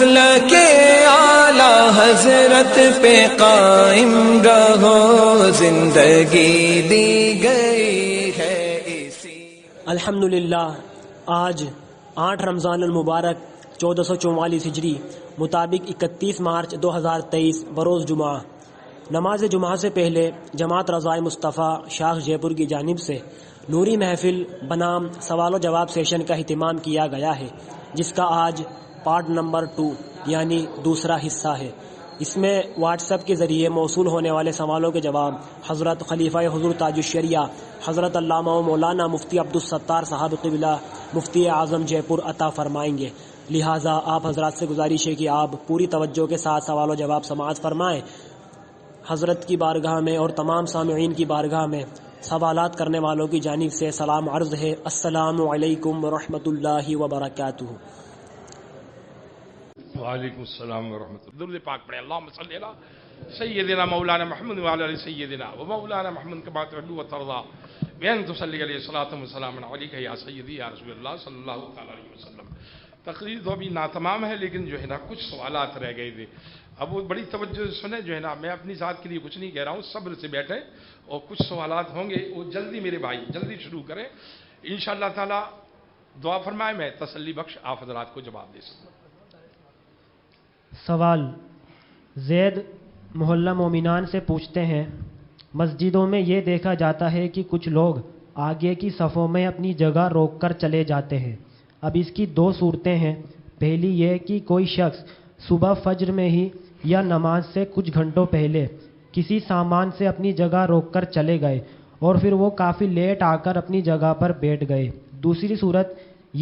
مسلک اعلی حضرت پہ قائم رہو، زندگی دی گئی ہے اسی۔ الحمدللہ آج 8 رمضان المبارک 1444 ہجری مطابق 31 مارچ 2023 بروز جمعہ، نماز جمعہ سے پہلے جماعت رضائے مصطفیٰ شاخ جے پور کی جانب سے نوری محفل بنام سوال و جواب سیشن کا اہتمام کیا گیا ہے، جس کا آج پارٹ نمبر 2 یعنی دوسرا حصہ ہے۔ اس میں واٹس ایپ کے ذریعے موصول ہونے والے سوالوں کے جواب حضرت خلیفہ حضور تاج الشریعہ حضرت علامہ و مولانا مفتی عبدالستار صاحب قبلہ مفتی اعظم جے پور عطا فرمائیں گے، لہٰذا آپ حضرات سے گزارش ہے کہ آپ پوری توجہ کے ساتھ سوال و جواب سماعت فرمائیں۔ حضرت کی بارگاہ میں اور تمام سامعین کی بارگاہ میں سوالات کرنے والوں کی جانب سے سلام عرض ہے، السلام علیکم ورحمۃ اللہ وبرکاتہ۔ وعلیکم السلام ورحمۃ اللہ۔ درود پاک پڑھیں، اللہم صلی علی سیدنا مولانا محمد وعلی آل سیدنا و مولانا محمد کما تحب و ترضى بأن تصلی علیہ الصلاۃ والسلام علیک یا سیدی یا رسول اللہ صلی اللہ تعالی علیہ وسلم۔ تقریر تو ابھی ناتمام ہے، لیکن جو ہے نا کچھ سوالات رہ گئے تھے، اب وہ بڑی توجہ سے سنیں۔ جو ہے نا میں اپنی ذات کے لیے کچھ نہیں کہہ رہا ہوں، صبر سے بیٹھیں اور کچھ سوالات ہوں گے وہ جلدی میرے بھائی جلدی شروع کریں انشاءاللہ تعالی۔ دعا فرمائیں، میں تسلی بخش آپ حضرات کو جواب دے سکوں۔ سوال زید محلہ مومنان سے پوچھتے ہیں، مسجدوں میں یہ دیکھا جاتا ہے کہ کچھ لوگ آگے کی صفوں میں اپنی جگہ روک کر چلے جاتے ہیں۔ اب اس کی 2 صورتیں ہیں۔ پہلی یہ کہ کوئی شخص صبح فجر میں ہی یا نماز سے کچھ گھنٹوں پہلے کسی سامان سے اپنی جگہ روک کر چلے گئے اور پھر وہ کافی لیٹ آ کر اپنی جگہ پر بیٹھ گئے۔ دوسری صورت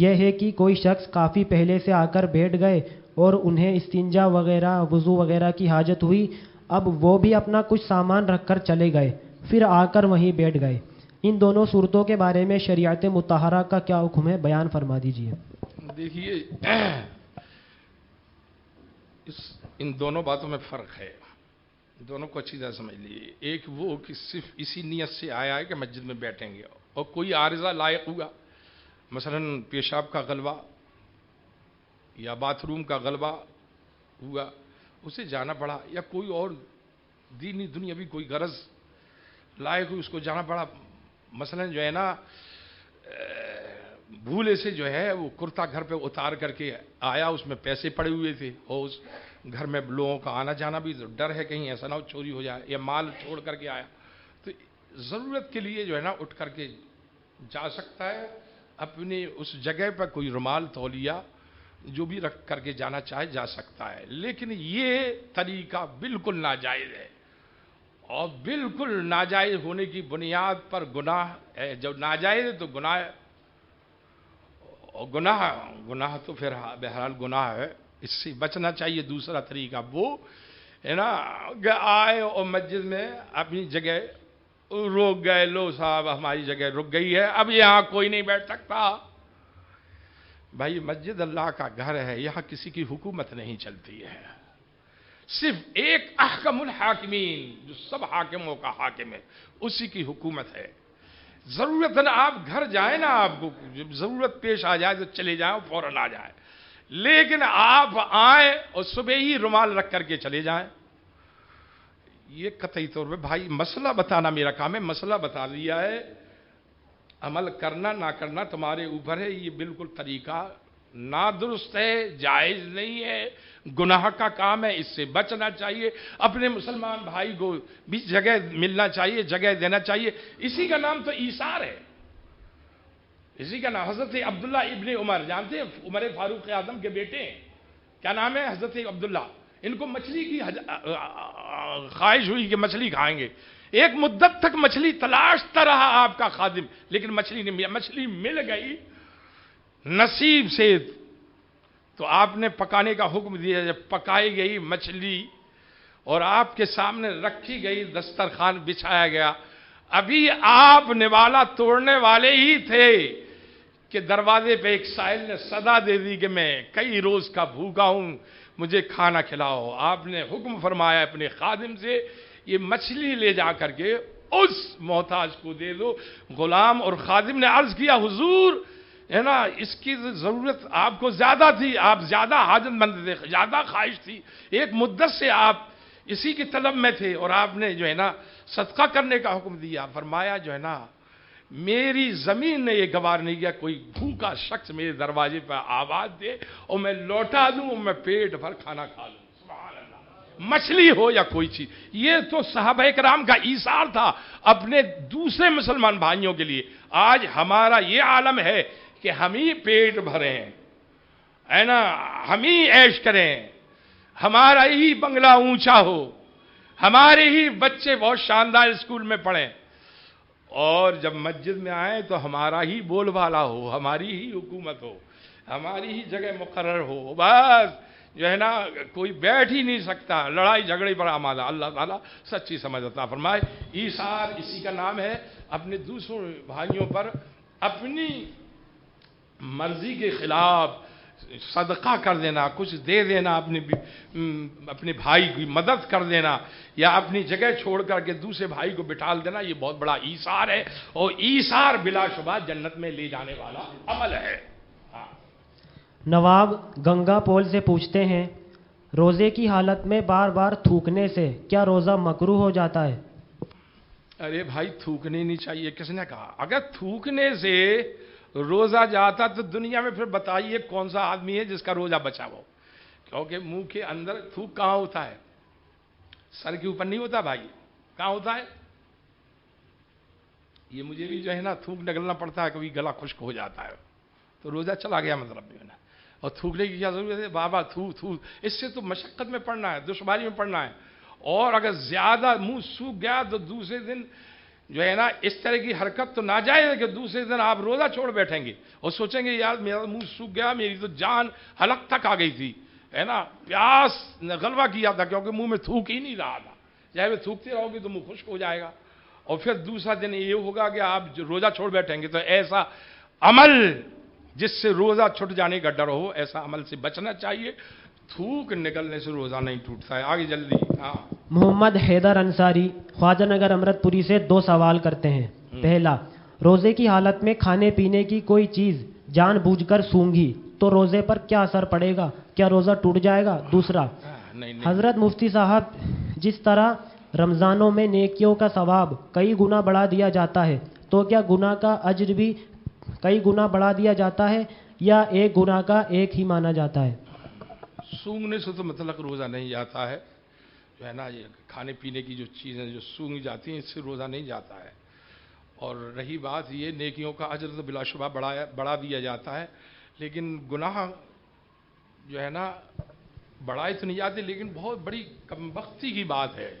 یہ ہے کہ کوئی شخص کافی پہلے سے آ کر بیٹھ گئے اور انہیں استنجا وغیرہ وضو وغیرہ کی حاجت ہوئی، اب وہ بھی اپنا کچھ سامان رکھ کر چلے گئے، پھر آ کر وہیں بیٹھ گئے۔ ان دونوں صورتوں کے بارے میں شریعت مطہرہ کا کیا حکم ہے، بیان فرما دیجیے۔ دیکھیے ان دونوں باتوں میں فرق ہے، دونوں کو اچھی طرح سمجھ لیجیے۔ ایک وہ کہ صرف اسی نیت سے آیا ہے کہ مسجد میں بیٹھیں گے اور کوئی عارضہ لائق ہوگا، مثلا پیشاب کا غلبہ یا باتھ روم کا غلبہ ہوا، اسے جانا پڑا، یا کوئی اور دینی دنیاوی کوئی غرض لائق ہوئی اس کو جانا پڑا۔ مثلا جو ہے نا بھولے سے جو ہے وہ کرتا گھر پہ اتار کر کے آیا، اس میں پیسے پڑے ہوئے تھے اور اس گھر میں لوگوں کا آنا جانا بھی ڈر ہے کہیں ایسا نہ ہو چوری ہو جائے، یا مال چھوڑ کر کے آیا، تو ضرورت کے لیے جو ہے نا اٹھ کر کے جا سکتا ہے، اپنی اس جگہ پر کوئی رومال تولیہ جو بھی رکھ کر کے جانا چاہے جا سکتا ہے۔ لیکن یہ طریقہ بالکل ناجائز ہے، اور بالکل ناجائز ہونے کی بنیاد پر گناہ ہے۔ جب ناجائز ہے تو گناہ ہے، اور گناہ تو پھر بہرحال گناہ ہے، اس سے بچنا چاہیے۔ دوسرا طریقہ وہ ہے نا کہ آئے اور مسجد میں اپنی جگہ روک گئے، لو صاحب ہماری جگہ رک گئی ہے، اب یہاں کوئی نہیں بیٹھ سکتا۔ بھائی مسجد اللہ کا گھر ہے، یہاں کسی کی حکومت نہیں چلتی ہے، صرف ایک احکم الحاکمین جو سب حاکموں کا حاکم ہے اسی کی حکومت ہے۔ ضرورت ہے نا آپ گھر جائیں نا، آپ کو جب ضرورت پیش آ جائے تو چلے جائیں اور فوراً آ جائیں، لیکن آپ آئیں اور صبح ہی رومال رکھ کر کے چلے جائیں، یہ قطعی طور پہ بھائی مسئلہ بتانا میرا کام ہے، مسئلہ بتا دیا ہے، عمل کرنا نہ کرنا تمہارے اوپر ہے۔ یہ بالکل طریقہ نادرست ہے، جائز نہیں ہے، گناہ کا کام ہے، اس سے بچنا چاہیے۔ اپنے مسلمان بھائی کو بھی جگہ ملنا چاہیے، جگہ دینا چاہیے، اسی کا نام تو ایثار ہے، اسی کا نام۔ حضرت عبداللہ ابن عمر جانتے ہیں، عمر فاروق اعظم کے بیٹے ہیں، کیا نام ہے؟ حضرت عبداللہ۔ ان کو مچھلی کی خواہش ہوئی کہ مچھلی کھائیں گے، ایک مدت تک مچھلی تلاشتا رہا آپ کا خادم، لیکن مچھلی نہیں، مچھلی مل گئی نصیب سے، تو آپ نے پکانے کا حکم دیا۔ جب پکائی گئی مچھلی اور آپ کے سامنے رکھی گئی، دسترخوان بچھایا گیا، ابھی آپ نوالا توڑنے والے ہی تھے کہ دروازے پہ ایک سائل نے صدا دے دی کہ میں کئی روز کا بھوکا ہوں، مجھے کھانا کھلاؤ۔ آپ نے حکم فرمایا اپنے خادم سے، یہ مچھلی لے جا کر کے اس محتاج کو دے دو۔ غلام اور خادم نے عرض کیا، حضور ہے نا اس کی ضرورت آپ کو زیادہ تھی، آپ زیادہ حاجت مند تھے، زیادہ خواہش تھی، ایک مدت سے آپ اسی کی طلب میں تھے، اور آپ نے جو ہے نا صدقہ کرنے کا حکم دیا. فرمایا جو ہے نا میری زمین نے یہ گوار نہیں کیا کوئی بھوکا شخص میرے دروازے پر آواز دے اور میں لوٹا دوں اور میں پیٹ بھر کھانا کھا لوں. سبحان اللہ. مچھلی ہو یا کوئی چیز. یہ تو صحابہ کرام کا ایثار تھا اپنے دوسرے مسلمان بھائیوں کے لیے. آج ہمارا یہ عالم ہے کہ ہم ہی پیٹ بھریں، ہے نا، ہم ہی عیش کریں، ہمارا ہی بنگلہ اونچا ہو، ہمارے ہی بچے بہت شاندار اسکول میں پڑھیں، اور جب مسجد میں آئیں تو ہمارا ہی بول بالا ہو، ہماری ہی حکومت ہو، ہماری ہی جگہ مقرر ہو. بس جو ہے نا کوئی بیٹھ ہی نہیں سکتا، لڑائی جھگڑے پر آمادہ. اللہ تعالیٰ سچی سمجھ عطا فرمائے. ایثار اسی کا نام ہے، اپنے دوسروں بھائیوں پر اپنی مرضی کے خلاف صدقہ کر دینا، کچھ دے دینا، اپنے بھائی کی مدد کر دینا، یا اپنی جگہ چھوڑ کر کے دوسرے بھائی کو بٹھال دینا، یہ بہت بڑا ایثار ہے، اور ایثار بلا شبہ جنت میں لے جانے والا عمل ہے. نواب گنگا پول سے پوچھتے ہیں، روزے کی حالت میں بار بار تھوکنے سے کیا روزہ مکروہ ہو جاتا ہے؟ ارے بھائی تھوکنے نہیں چاہیے، کس نے کہا؟ اگر تھوکنے سے روزہ جاتا تو دنیا میں پھر بتائیے کون سا آدمی ہے جس کا روزہ بچا ہو؟ کیونکہ منہ کے اندر تھوک کہاں ہوتا ہے؟ سر کے اوپر نہیں ہوتا بھائی، کہاں ہوتا ہے؟ یہ مجھے بھی جو ہے نا تھوک نگلنا پڑتا ہے، کبھی گلا خشک ہو جاتا ہے تو روزہ چلا گیا مطلب جو ہے نا. اور تھوکنے کی کیا ضرورت ہے؟ بابا تھو اس سے تو مشقت میں پڑنا ہے، دشواری میں پڑنا ہے. اور اگر زیادہ منہ سوکھ گیا تو دوسرے دن جو ہے نا اس طرح کی حرکت تو ناجائز ہے کہ دوسرے دن آپ روزہ چھوڑ بیٹھیں گے اور سوچیں گے یار میرا منہ سوکھ گیا، میری تو جان حلق تک آ گئی تھی، ہے نا، پیاس نے غلبہ کیا تھا کیونکہ منہ میں تھوک ہی نہیں رہا تھا. چاہے وہ تھوکتے رہو گے تو منہ خشک ہو جائے گا، اور پھر دوسرا دن یہ ہوگا کہ آپ روزہ چھوڑ بیٹھیں گے. تو ایسا عمل جس سے روزہ چھٹ جانے کا ڈر ہو، ایسا عمل سے بچنا چاہیے. تھوک نکلنے سے روزہ نہیں ٹوٹتا ہے. آگے جلدی. ہاں. محمد حیدر انصاری خواجہ نگر امرت پوری سے 2 سوال کرتے ہیں. پہلا، روزے کی حالت میں کھانے پینے کی کوئی چیز جان بوجھ کر سونگھی تو روزے پر کیا اثر پڑے گا؟ کیا روزہ ٹوٹ جائے گا؟ دوسرا، حضرت مفتی صاحب، جس طرح رمضانوں میں نیکیوں کا ثواب کئی گنا بڑھا دیا جاتا ہے تو کیا گناہ کا اجر بھی کئی گنا بڑھا دیا جاتا ہے یا ایک گناہ کا ایک ہی مانا جاتا ہے؟ سونگنے سے تو مطلق روزہ نہیں جاتا ہے، جو ہے نا یہ کھانے پینے کی جو چیزیں جو سونگی جاتی ہیں اس سے روزہ نہیں جاتا ہے. اور رہی بات یہ نیکیوں کا اجر تو بلا شبہ بڑھا دیا جاتا ہے، لیکن گناہ جو ہے نا بڑھائے تو نہیں جاتے. لیکن بہت بڑی کم بختی کی بات ہے،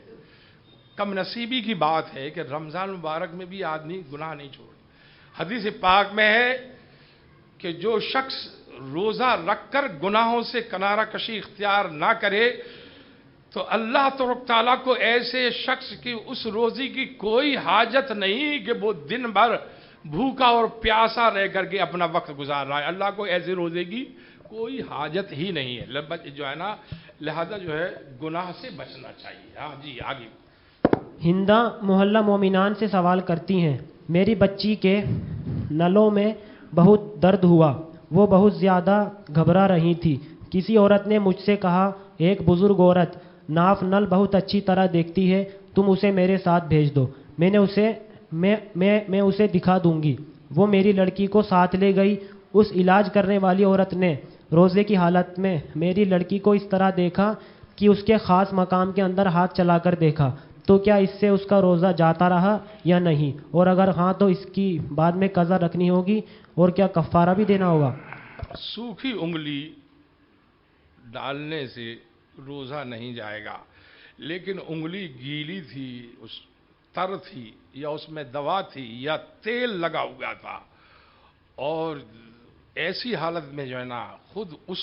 کم نصیبی کی بات ہے کہ رمضان مبارک میں بھی آدمی گناہ نہیں چھوڑ. حدیث پاک میں ہے کہ جو شخص روزہ رکھ کر گناہوں سے کنارہ کشی اختیار نہ کرے تو اللہ تبارک تعالیٰ کو ایسے شخص کی اس روزی کی کوئی حاجت نہیں کہ وہ دن بھر بھوکا اور پیاسا رہ کر کے اپنا وقت گزار رہا ہے. اللہ کو ایسے روزے کی کوئی حاجت ہی نہیں ہے، جو ہے نا لہذا جو ہے گناہ سے بچنا چاہیے. ہاں جی آگے. ہندا محلہ مومنان سے سوال کرتی ہیں، میری بچی کے نلوں میں بہت درد ہوا، وہ بہت زیادہ گھبرا رہی تھی. کسی عورت نے مجھ سے کہا، ایک بزرگ عورت ناف نل بہت اچھی طرح دیکھتی ہے، تم اسے میرے ساتھ بھیج دو، میں اسے دکھا دوں گی. وہ میری لڑکی کو ساتھ لے گئی. اس علاج کرنے والی عورت نے روزے کی حالت میں میری لڑکی کو اس طرح دیکھا کہ اس کے خاص مقام کے اندر ہاتھ چلا کر دیکھا، تو کیا اس سے اس کا روزہ جاتا رہا یا نہیں؟ اور اگر ہاں تو اس کی بعد میں قضا رکھنی ہوگی اور کیا کفارہ بھی دینا ہوگا؟ سوکھی انگلی ڈالنے سے روزہ نہیں جائے گا، لیکن انگلی گیلی تھی، اس تر تھی یا اس میں دوا تھی یا تیل لگا ہوا تھا، اور ایسی حالت میں جو ہے نا خود اس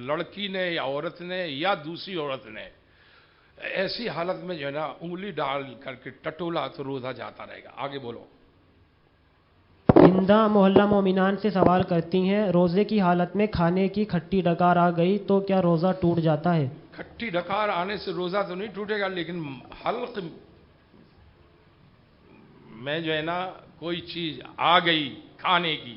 لڑکی نے یا عورت نے یا دوسری عورت نے ایسی حالت میں جو ہے نا انگلی ڈال کر کے ٹٹولا تو روزہ جاتا رہے گا. آگے بولو. ہندا محلہ مومنان سے سوال کرتی ہیں، روزے کی حالت میں کھانے کی کھٹی ڈکار آ گئی تو کیا روزہ ٹوٹ جاتا ہے؟ کھٹی ڈکار آنے سے روزہ تو نہیں ٹوٹے گا، لیکن حلق میں جو ہے نا کوئی چیز آ گئی کھانے کی،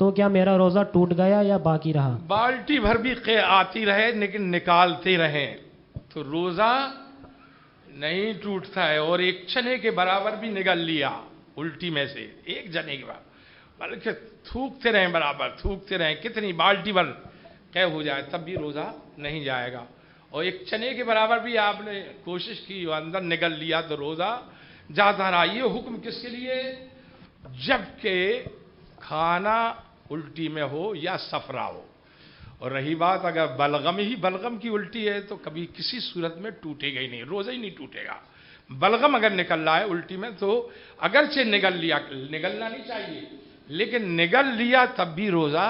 تو کیا میرا روزہ ٹوٹ گیا یا باقی رہا؟ بالٹی بھر بھی قے آتی رہے لیکن نکالتے رہیں تو روزہ نہیں ٹوٹتا ہے، اور ایک چنے کے برابر بھی نگل لیا الٹی میں سے ایک جنے کے برابر، بلکہ تھوکتے رہیں برابر، تھوکتے رہیں، کتنی بالٹی بھر قے ہو جائے تب بھی روزہ نہیں جائے گا، اور ایک چنے کے برابر بھی آپ نے کوشش کی اور اندر نگل لیا تو روزہ جاتا رہا۔ یہ حکم کس کے لیے؟ جبکہ کھانا الٹی میں ہو یا صفرا ہو۔ اور رہی بات اگر بلغم کی الٹی ہے تو کبھی کسی صورت میں ٹوٹے گا ہی نہیں، روزہ ہی نہیں ٹوٹے گا۔ بلغم اگر نکل رہا ہے الٹی میں تو اگرچہ نگلنا نہیں چاہیے، لیکن نگل لیا تب بھی روزہ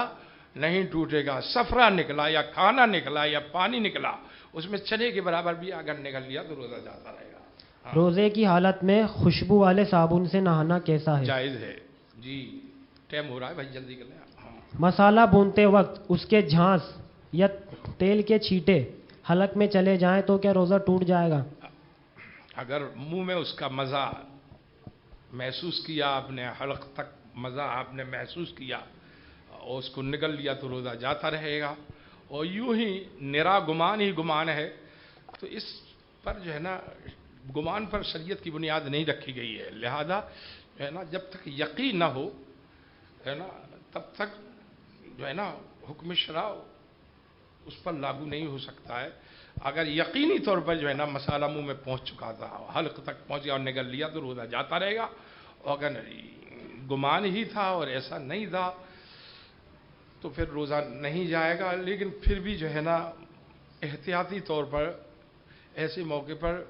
نہیں ٹوٹے گا۔ صفرا نکلا یا کھانا نکلا یا پانی نکلا، اس میں چنے کے برابر بھی اگر نگل لیا تو روزہ جاتا رہے گا۔ روزے کی حالت میں خوشبو والے صابن سے نہانا کیسا ہے؟ جائز ہے جی۔ ٹائم ہو رہا ہے بھائی، جلدی کر لیں۔ مسالہ بھونتے وقت اس کے جھانس یا تیل کے چھینٹے حلق میں چلے جائیں تو کیا روزہ ٹوٹ جائے گا؟ اگر منہ میں اس کا مزہ محسوس کیا آپ نے، حلق تک مزہ آپ نے محسوس کیا اور اس کو نگل لیا تو روزہ جاتا رہے گا۔ اور یوں ہی نرا گمان ہی گمان ہے تو اس پر جو ہے نا گمان پر شریعت کی بنیاد نہیں رکھی گئی ہے، لہذا جو ہے نا جب تک یقین نہ ہو ہے نا تب تک جو ہے نا حکم شرع اس پر لاگو نہیں ہو سکتا ہے۔ اگر یقینی طور پر جو ہے نا مسالہ منہ میں پہنچ چکا تھا، حلق تک پہنچ گیا اور نگل لیا تو روزہ جاتا رہے گا، اور اگر گمان ہی تھا اور ایسا نہیں تھا تو پھر روزہ نہیں جائے گا۔ لیکن پھر بھی جو ہے نا احتیاطی طور پر ایسے موقع پر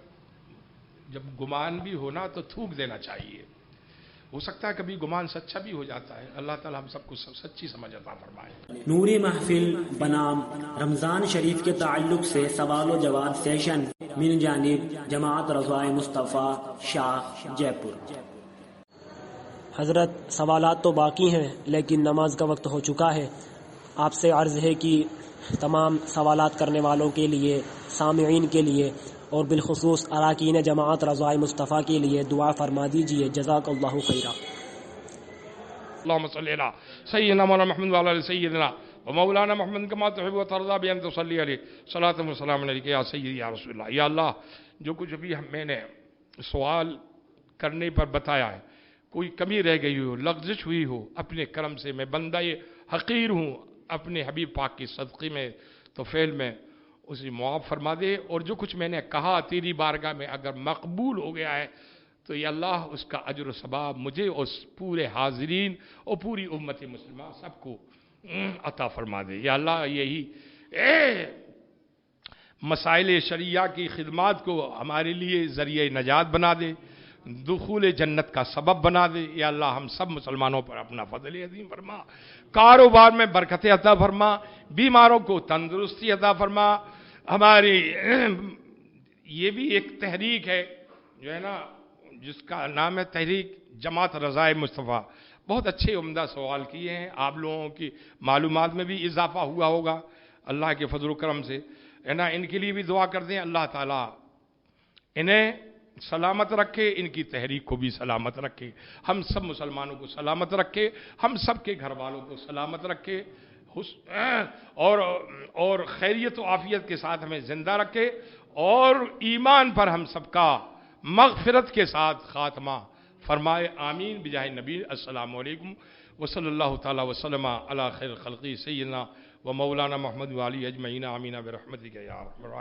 جب گمان بھی ہونا تو تھوک دینا چاہیے، ہو سکتا ہے کبھی گمان سچا بھی ہو جاتا ہے۔ اللہ تعالی ہم سب کو سچی سمجھ عطا فرمائے۔ نوری محفل بنام رمضان شریف کے تعلق سے سوال و جواب سیشن من جانب جماعت رضوائے مصطفیٰ شاہ جے پور۔ حضرت سوالات تو باقی ہیں لیکن نماز کا وقت ہو چکا ہے، آپ سے عرض ہے کہ تمام سوالات کرنے والوں کے لیے، سامعین کے لیے اور بالخصوص اراکین جماعت رضوائے مصطفیٰ کے لیے دعا فرما دیجئے۔ جزاک اللہ خیرہ۔ اللهم صل على سيدنا مولانا محمد وعلى ال سيدنا ومولانا محمد كما تحب وترضى بأن تصلي عليه صلاة وسلام عليك يا سيدي يا رسول اللہ۔ یا اللہ، جو کچھ ابھی میں نے سوال کرنے پر بتایا ہے، کوئی کمی رہ گئی ہو، لغزش ہوئی ہو، اپنے کرم سے میں بندہ حقیر ہوں، اپنے حبیب پاک کی صدقے میں تو فعل میں اسے معاف فرما دے، اور جو کچھ میں نے کہا تیری بارگاہ میں اگر مقبول ہو گیا ہے تو یا اللہ اس کا اجر و ثواب مجھے اور پورے حاضرین اور پوری امت مسلمہ سب کو عطا فرما دے۔ یا اللہ یہی مسائل شریعہ کی خدمات کو ہمارے لیے ذریعہ نجات بنا دے، دخول جنت کا سبب بنا دے۔ یا اللہ ہم سب مسلمانوں پر اپنا فضل عظیم فرما، کاروبار میں برکت عطا فرما، بیماروں کو تندرستی عطا فرما۔ ہماری یہ بھی ایک تحریک ہے جو ہے نا جس کا نام ہے تحریک جماعت رضائے مصطفیٰ، بہت اچھے عمدہ سوال کیے ہیں، آپ لوگوں کی معلومات میں بھی اضافہ ہوا ہوگا اللہ کے فضل و کرم سے، ہے نا۔ ان کے لیے بھی دعا کر دیں، اللہ تعالیٰ انہیں سلامت رکھے، ان کی تحریک کو بھی سلامت رکھے، ہم سب مسلمانوں کو سلامت رکھے، ہم سب کے گھر والوں کو سلامت رکھے، اور خیریت و عافیت کے ساتھ ہمیں زندہ رکھے، اور ایمان پر ہم سب کا مغفرت کے ساتھ خاتمہ فرمائے۔ آمین بجاہ نبی۔ السلام علیکم وصلی اللہ تعالی وسلم علی خیر خلقی سیدنا و مولانا محمد والی اجمعین۔ آمین برحمتک یا ارحم الراحمین۔